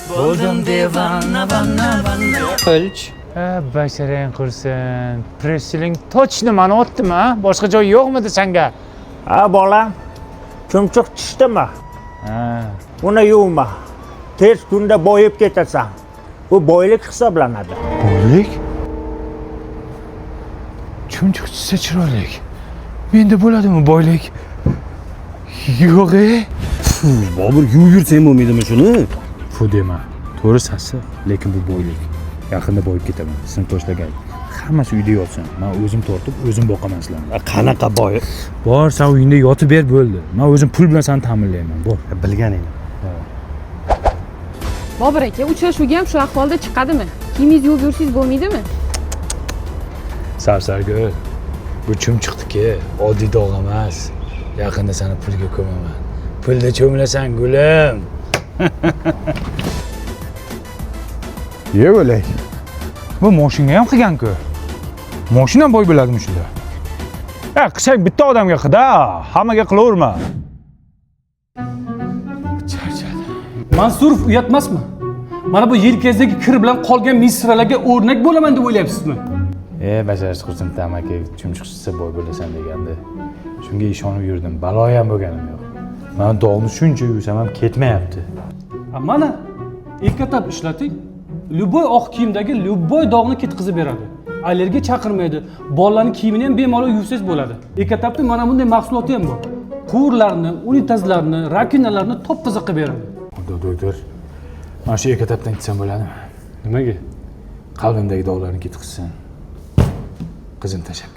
Bo'ldim devona, vanna. O'lch. Basharang qursin. Pressiling точно mani otdimi, ha? Boshqa joy yo'qmidi sanga? Ha bolam, chumchuq tishdimi? Ha. Uni yuvma. Tez kunda boyib ketasan. Bu boylik hisoblanadi. Boylik? Chumchuq tishsa chiroylik. Menda bo'ladimi boylik? Yo'q-e. Bobur yuvib yursang bo'lmaydimi shuni? Fu dema. To'g'ri sassiq, lekin bu boylik. Yaqinda boyib ketaman. Sinf tashlagan. Hammasi uyda yotsin. Men o'zim tortib, o'zim boqaman sizlarni. Qanaqa boy? Bor, sen uyingda yotib ber bo'ldi. Men o'zim pul bilan seni ta'minlayman. Bor. Bilganing. Bobur aka, uchrashuvga ham shu ahvolda chiqadimi? Kiyimingizni yuvib yursangiz bo'lmaydimi? Sarsargul. Bu chumchuqniki, oddiy dog' emas. Yaqinda seni pulga ko'maman. Pulda cho'milasan, gulim. Ye o'lay. Bu mashina ham qilgan-ku. Mashina boy bo'ladimi shunda? Qilsang bitta odamga qil-da, hammaga qilaverma. Charchadim. Mansurov uyatmasmi? Mana bu yelkangizdagi kir bilan qolgan misralarga o'rnak bo'laman deb o'ylayapsizmi? Basharish qursin tamaki, chumchuqchisi boy bo'lasan degandi. Shunga ishonib yurdim. Balo ham bo'lganim yo'q. Men dog'ni shuncha yursam ham ketmayapti. Mana ekatap ishlating. Любой oq kiyimdagi любой dog'ni ketkizib beradi. Allergiya chaqirmaydi. Bolalarning kiyimini ham bemalol yuvsangiz bo'ladi. Ekatapning mana bunday mahsuloti ham bor. Quvurlarni, unitazlarni, rakinalarni top-toza qilib beradi. Doktor, mana shu ekatapdan kitsam bo'ladimi? Nimaga? Qalbimdagi dog'larni ketkizsin. Qizim tashabbus.